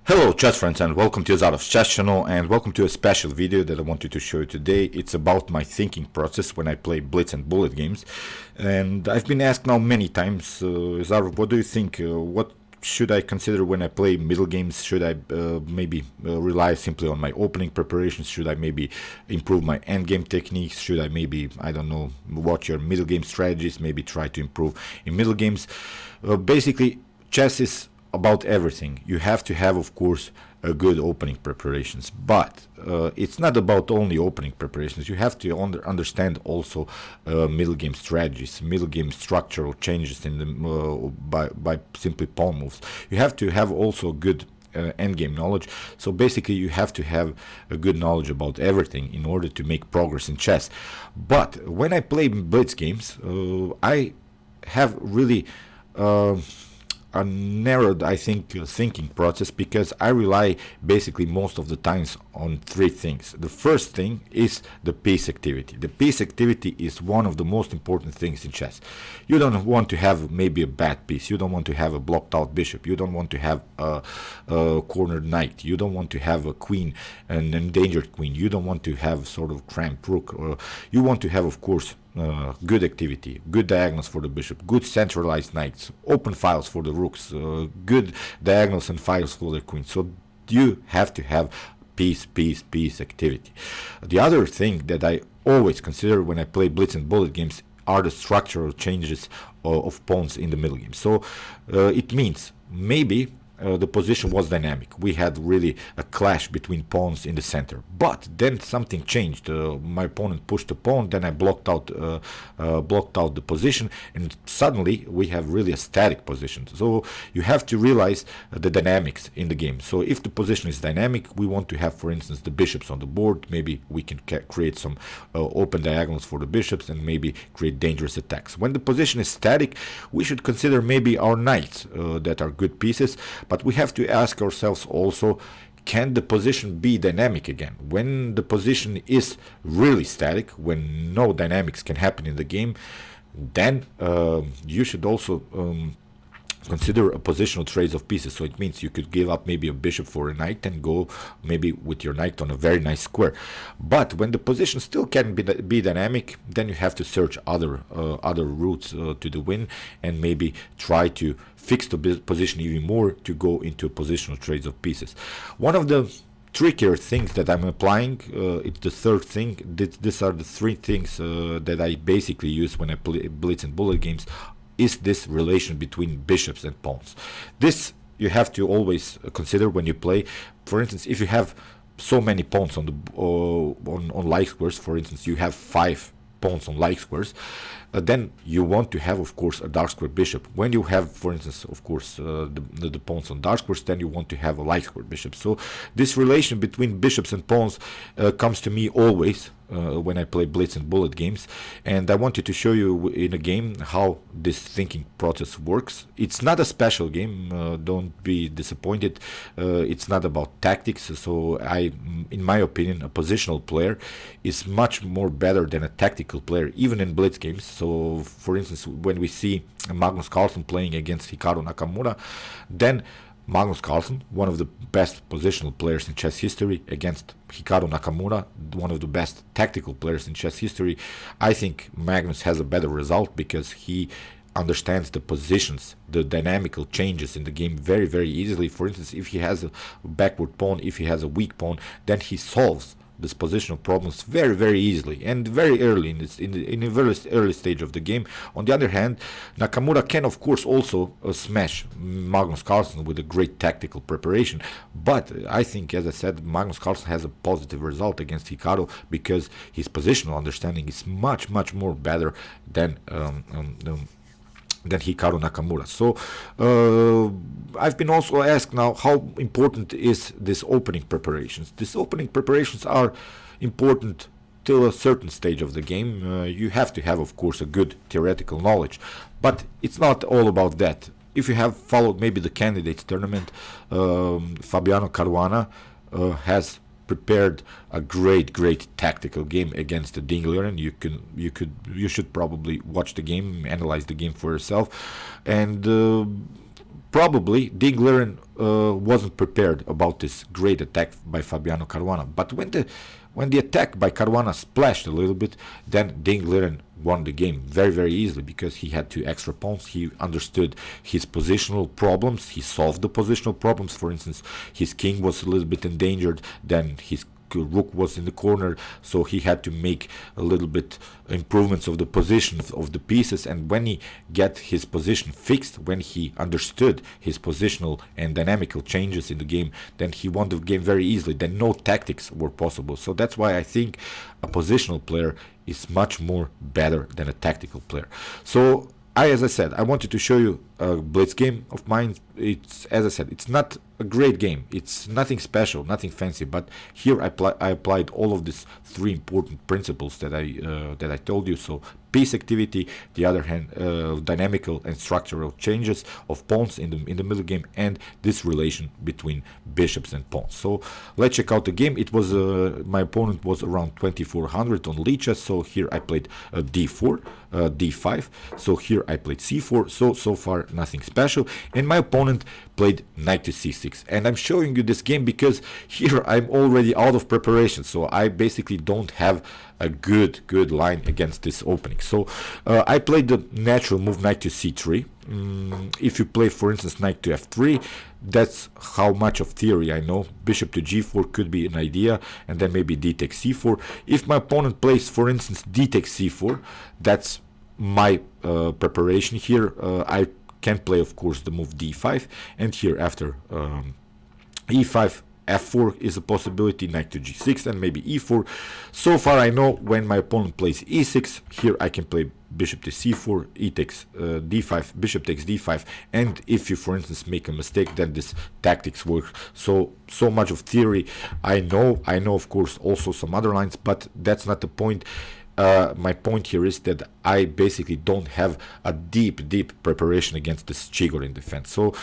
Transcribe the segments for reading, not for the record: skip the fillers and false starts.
Hello chess friends and welcome to Jozarov's chess channel and welcome to a special video that I wanted to show you today. It's about my thinking process when I play blitz and bullet games. And I've been asked now many times, Jozarov, what do you think? What should I consider when I play middle games? Should I maybe rely simply on my opening preparations? Should I maybe improve my endgame techniques? Should I maybe, I don't know, watch your middle game strategies, maybe try to improve in middle games? Basically, chess is about everything. You have to have, of course, a good opening preparations, but it's not about only opening preparations. You have to understand also middle game strategies, middle game structural changes in the by simply pawn moves. You have to have also good endgame knowledge. So basically you have to have a good knowledge about everything in order to make progress in chess. But when I play blitz games, I have really a narrowed, I think, thinking process, because I rely basically most of the times on three things. The first thing is the piece activity. The piece activity is one of the most important things in chess. You don't want to have maybe a bad piece. You don't want to have a blocked out bishop. You don't want to have a cornered knight. You don't want to have a queen, an endangered queen. You don't want to have sort of cramped rook. You want to have, of course, good activity, good diagonals for the bishop, good centralized knights, open files for the rooks, good diagonals and files for the queen. So you have to have piece activity. The other thing that I always consider when I play blitz and bullet games are the structural changes of pawns in the middle game. So it means maybe the position was dynamic. We had really a clash between pawns in the center, but then something changed. My opponent pushed a pawn, then I blocked out the position, and suddenly we have really a static position. So you have to realize the dynamics in the game. So if the position is dynamic, we want to have, for instance, the bishops on the board. Maybe we can create some open diagonals for the bishops and maybe create dangerous attacks. When the position is static, we should consider maybe our knights that are good pieces. But we have to ask ourselves also, can the position be dynamic again? When the position is really static, when no dynamics can happen in the game, then you should also consider a positional trades of pieces. So it means you could give up maybe a bishop for a knight and go maybe with your knight on a very nice square. But when the position still can be dynamic, then you have to search other routes to the win, and maybe try to fix the position even more to go into positional trades of pieces. One of the trickier things that I'm applying, it's the third thing. These are the three things that I basically use when I play blitz and bullet games, is this relation between bishops and pawns. This you have to always consider when you play. For instance, if you have so many pawns on the on like squares, for instance, you have 5 pawns on like squares, then you want to have, of course, a dark square bishop. When you have, for instance, of course, the pawns on dark squares, then you want to have a light square bishop. So this relation between bishops and pawns comes to me always when I play blitz and bullet games, and I wanted to show you in a game how this thinking process works. It's not a special game, don't be disappointed. It's not about tactics. So in my opinion, a positional player is much more better than a tactical player, even in blitz games. So for instance, when we see Magnus Carlsen playing against Hikaru Nakamura, then Magnus Carlsen, one of the best positional players in chess history, against Hikaru Nakamura, one of the best tactical players in chess history. I think Magnus has a better result because he understands the positions, the dynamical changes in the game very easily. For instance, if he has a backward pawn, if he has a weak pawn, then he solves this positional problems very easily and very early in a very early stage of the game. On the other hand, Nakamura can of course also smash Magnus Carlsen with a great tactical preparation, but I think, as I said, Magnus Carlsen has a positive result against Hikaru because his positional understanding is much more better than Hikaru Nakamura. So I've been also asked now, how important is this opening preparations? These opening preparations are important till a certain stage of the game. You have to have, of course, a good theoretical knowledge, but it's not all about that. If you have followed maybe the candidates tournament, Fabiano Caruana has prepared a great tactical game against the Dingleren. You should probably watch the game, analyze the game for yourself, and probably Dingleren wasn't prepared about this great attack by Fabiano Caruana. But when the attack by Caruana splashed a little bit, then Dingleren won the game very, very easily because he had 2 extra pawns. He understood his positional problems. He solved the positional problems. For instance, his king was a little bit endangered, then his rook was in the corner, so he had to make a little bit improvements of the position of the pieces. And when he get his position fixed, when he understood his positional and dynamical changes in the game, then he won the game very easily. Then no tactics were possible. So that's why I think a positional player is much more better than a tactical player. So as I said, I wanted to show you a blitz game of mine. It's, as I said, it's not a great game. It's nothing special, nothing fancy. But here I applied all of these 3 important principles that I told you. So piece activity, the other hand, dynamical and structural changes of pawns in the middle game, and this relation between bishops and pawns. So let's check out the game. It was my opponent was around 2400 on Licha. So here I played d4, d5. So here I played c4. So far nothing special. And my opponent played knight to c6. And I'm showing you this game because here I'm already out of preparation. So I basically don't have a good line against this opening. So I played the natural move knight to c3. If you play, for instance, knight to f3, that's how much of theory I know. Bishop to g4 could be an idea, and then maybe d takes c4. If my opponent plays, for instance, d takes c4, that's my preparation here. I can play, of course, the move d5, and here after e5, f4 is a possibility, knight to g6, and maybe e4. So far I know when my opponent plays e6, here I can play bishop to c4, e takes d5, bishop takes d5, and if you, for instance, make a mistake, then this tactics work. So much of theory I know of course also some other lines, but that's not the point. My point here is that I basically don't have a deep preparation against this Chigorin defense. So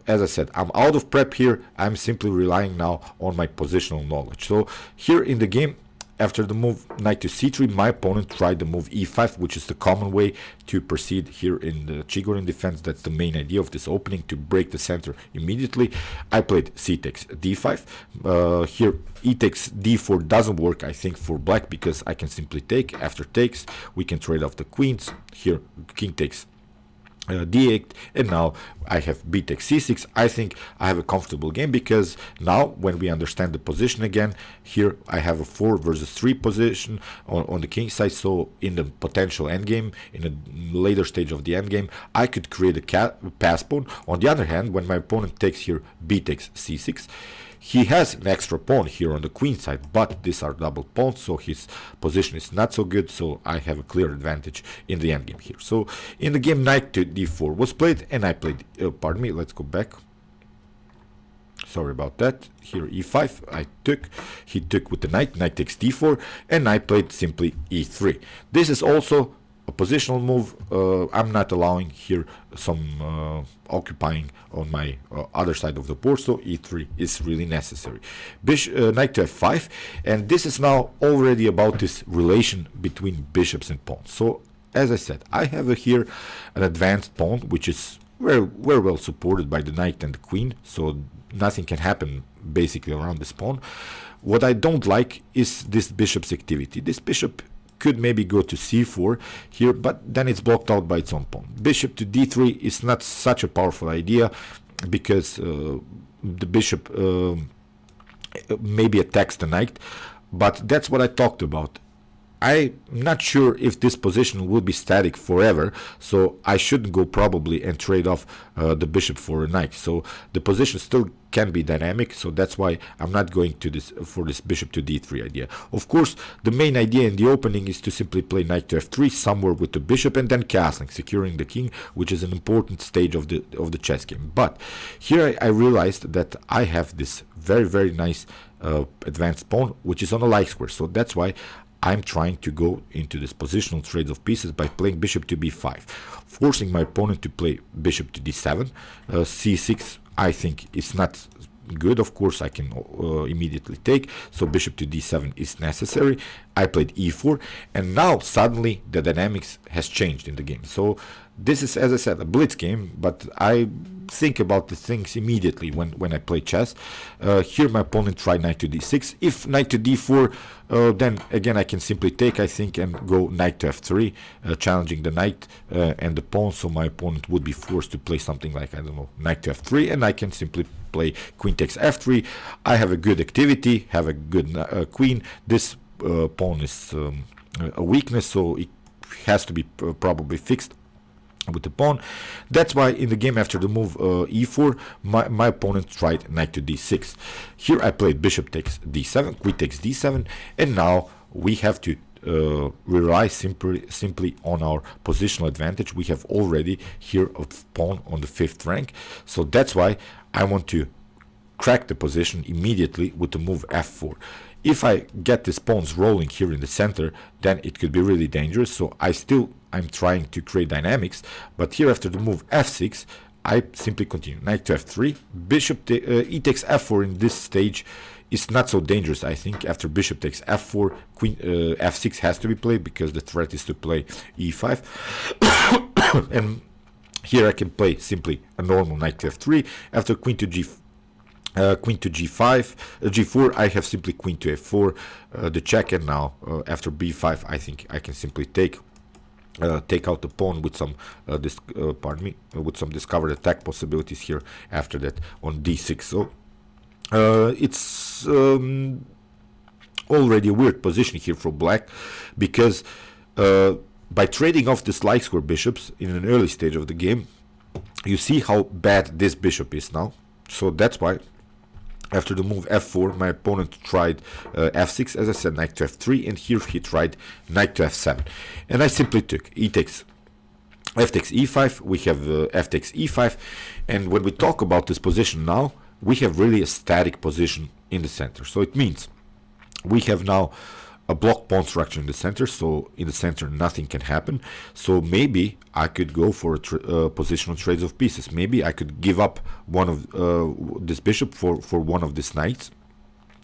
as I said, I'm out of prep here. I'm simply relying now on my positional knowledge. So here in the game, after the move knight to c3, my opponent tried the move e5, which is the common way to proceed here in the Chigorin defense. That's the main idea of this opening, to break the center immediately. I played c takes d5. Here e takes d4 doesn't work, I think, for black, because I can simply take. After takes, we can trade off the queens. Here king takes d8, and now I have b takes c6. I think I have a comfortable game, because now when we understand the position again, here I have a 4 versus 3 position on the king side. So in the potential endgame, in a later stage of the endgame, I could create a pass pawn. On the other hand, when my opponent takes here b takes c6, he has an extra pawn here on the queen side, but these are double pawns, so his position is not so good. So I have a clear advantage in the endgame here. So in the game, knight to d4 was played, and I played, pardon me, let's go back. Sorry about that. Here e5, I took, he took with the knight takes d4, and I played simply e3. This is also a positional move. I'm not allowing here some occupying on my other side of the board, so e3 is really necessary. Knight to f5, and this is now already about this relation between bishops and pawns. So as I said, I have here an advanced pawn, which is very well supported by the knight and the queen, so nothing can happen basically around this pawn. What I don't like is this bishop's activity. This bishop could maybe go to c4 here, but then it's blocked out by its own pawn. Bishop to d3 is not such a powerful idea, because the bishop maybe attacks the knight, but that's what I talked about. I'm not sure if this position will be static forever, so I shouldn't go probably and trade off the bishop for a knight. So the position still can be dynamic, so that's why I'm not going to this for this bishop to d3 idea. Of course, the main idea in the opening is to simply play knight to f3 somewhere with the bishop, and then castling, securing the king, which is an important stage of the chess game. But here I realized that I have this very nice advanced pawn, which is on a like square. So that's why I'm trying to go into this positional trades of pieces by playing bishop to b5, forcing my opponent to play bishop to d7. c6 I think is not good. Of course I can immediately take, so bishop to d7 is necessary. I played e4, and now suddenly the dynamics has changed in the game. So this is, as I said, a blitz game, but I think about the things immediately when I play chess. Here my opponent tried knight to d6. If knight to d4, then again I can simply take, I think, and go knight to f3, challenging the knight and the pawn, so my opponent would be forced to play something like, I don't know, knight to f3, and I can simply play queen takes f3. I have a good activity, have a good queen. This pawn is a weakness, so it has to be probably fixed with the pawn. That's why in the game after the move e4, my opponent tried knight to d6. Here I played bishop takes d7, queen takes d7, and now we have to rely simply on our positional advantage. We have already here a pawn on the 5th rank, so that's why I want to crack the position immediately with the move f4. If I get these pawns rolling here in the center, then it could be really dangerous. So I'm trying to create dynamics, but here after the move f6, I simply continue. Knight to f3, bishop e takes f4 in this stage is not so dangerous, I think. After bishop takes f4, queen f6 has to be played because the threat is to play e5. And here I can play simply a normal knight to f3. After queen to g5, g4, I have simply queen to f4, the check, and now after b5, I think I can simply take out the pawn with some with some discovered attack possibilities here after that on d6. So it's already a weird position here for black, because by trading off the like square bishops in an early stage of the game, you see how bad this bishop is now. So that's why after the move f4, my opponent tried f6, as I said, knight to f3, and here he tried knight to f7. And I simply took f takes e5, we have f takes e5, and when we talk about this position now, we have really a static position in the center. So it means we have now a block pawn structure in the center, so in the center nothing can happen. So maybe I could go for positional trades of pieces. Maybe I could give up one of this bishop for one of these knights,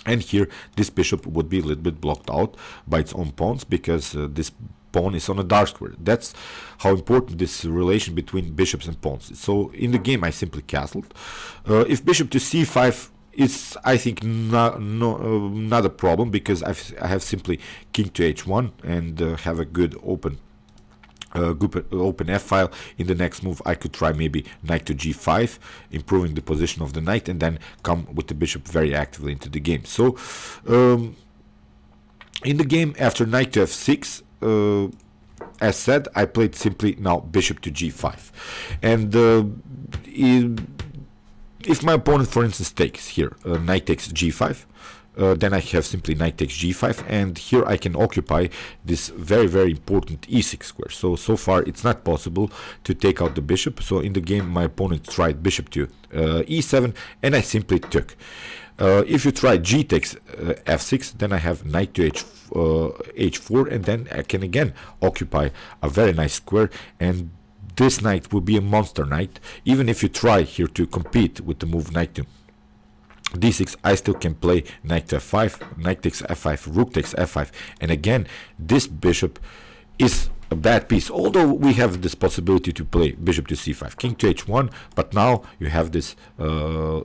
and here this bishop would be a little bit blocked out by its own pawns, because this pawn is on a dark square. That's how important this relation between bishops and pawns is. So in the game I simply castled. If bishop to c5 is, I think, not a problem, because I have simply king to h1 and have a good open f file. In the next move I could try maybe knight to g5, improving the position of the knight, and then come with the bishop very actively into the game. So in the game after knight to f6, as said, I played simply now bishop to g5, and if my opponent, for instance, takes here knight takes g5, then I have simply knight takes g5, and here I can occupy this very important e6 square. So far it's not possible to take out the bishop. So in the game my opponent tried bishop to e7, and I simply took. If you try g takes f6, then I have knight to h4, and then I can again occupy a very nice square, and this knight will be a monster knight. Even if you try here to compete with the move knight to d6, I still can play knight to f5, knight takes f5, rook takes f5, and again this bishop is a bad piece, although we have this possibility to play bishop to c5, king to h1, but now you have this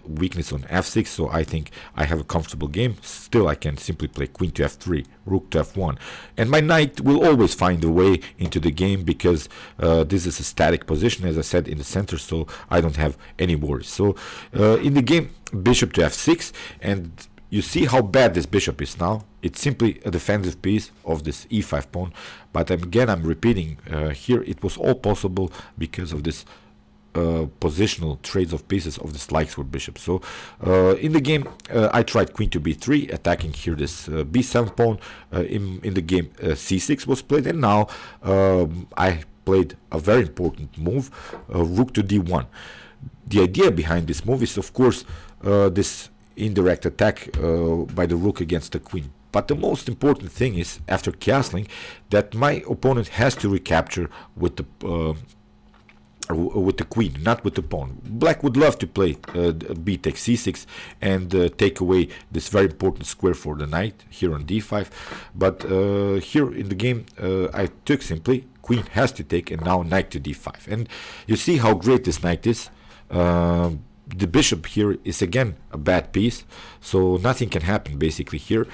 weakness on f6, so I think I have a comfortable game. Still I can simply play queen to f3, rook to f1, and my knight will always find a way into the game, because this is a static position, as I said, in the center, so I don't have any worries. So in the game, bishop to f6, and you see how bad this bishop is now. It's simply a defensive piece of this e5 pawn, but again I'm repeating, here it was all possible because of this positional trades of pieces of this like square bishop. So in the game I tried queen to b3, attacking here this b7 pawn. In the game c6 was played, and now I played a very important move, rook to d1. The idea behind this move is, of course, this indirect attack by the rook against the queen. But the most important thing is, after castling, that my opponent has to recapture with the with the queen, not with the pawn. Black would love to play b takes c6 and take away this very important square for the knight here on d5, but here in the game I took simply queen has to take, and now knight to d5, and you see how great this knight is. The bishop here is again a bad piece, so nothing can happen basically here.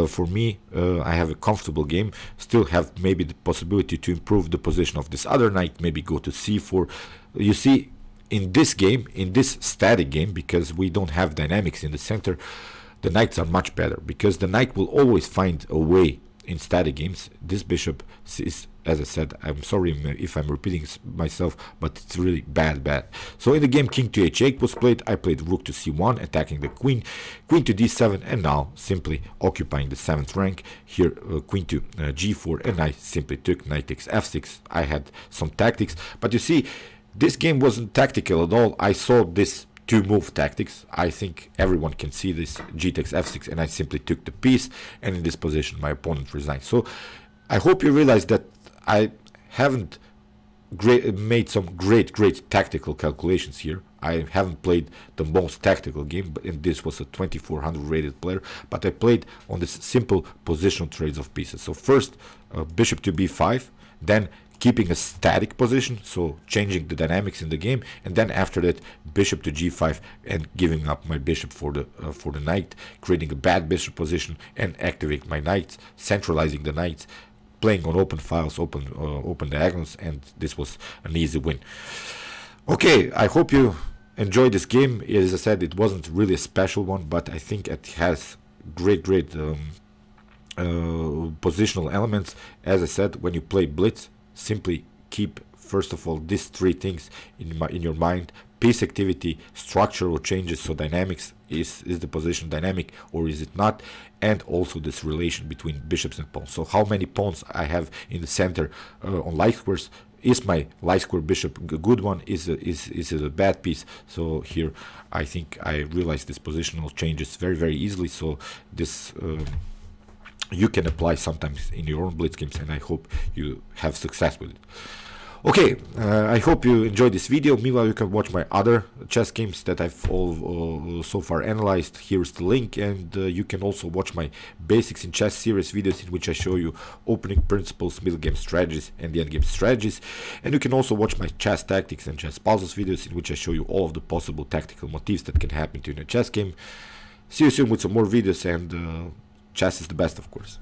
For me, I have a comfortable game, still have maybe the possibility to improve the position of this other knight, maybe go to c4. You see, in this game, in this static game, because we don't have dynamics in the center, the knights are much better, because the knight will always find a way. In static games, this bishop is, as I said, I'm sorry if I'm repeating myself, but it's really bad. So in the game, king to h8 was played. I played rook to c1, attacking the queen, queen to d7, and now simply occupying the 7th rank. Here, queen to g4, and I simply took knight takes f6. I had some tactics, but you see, this game wasn't tactical at all. I saw this two-move tactics. I think everyone can see this, g takes f6, and I simply took the piece, and in this position my opponent resigned. So I hope you realize that I haven't made some great tactical calculations here. I haven't played the most tactical game, and this was a 2400 rated player, but I played on this simple positional trades of pieces. So first bishop to b5, then keeping a static position, so changing the dynamics in the game, and then after that bishop to g5 and giving up my bishop for the knight, creating a bad bishop position and activate my knights, centralizing the knights, playing on open files, open diagonals, and this was an easy win. Okay, I hope you enjoyed this game. As I said, it wasn't really a special one, but I think it has great positional elements. As I said, when you play blitz, simply keep first of all these three things in your mind: piece activity, structural changes, so dynamics, is the position dynamic or is it not, and also this relation between bishops and pawns. So how many pawns I have in the center on light squares? Is my light square bishop a good one? Is it a bad piece? So here I think I realized this positional changes very easily. So this you can apply sometimes in your own blitz games, and I hope you have success with it. Okay, I hope you enjoyed this video. Meanwhile, you can watch my other chess games that I've all so far analyzed. Here's the link, and you can also watch my basics in chess series videos, in which I show you opening principles, middle game strategies, and the end game strategies. And you can also watch my chess tactics and chess puzzles videos, in which I show you all of the possible tactical motifs that can happen to you in a chess game. See you soon with some more videos, and chess is the best, of course.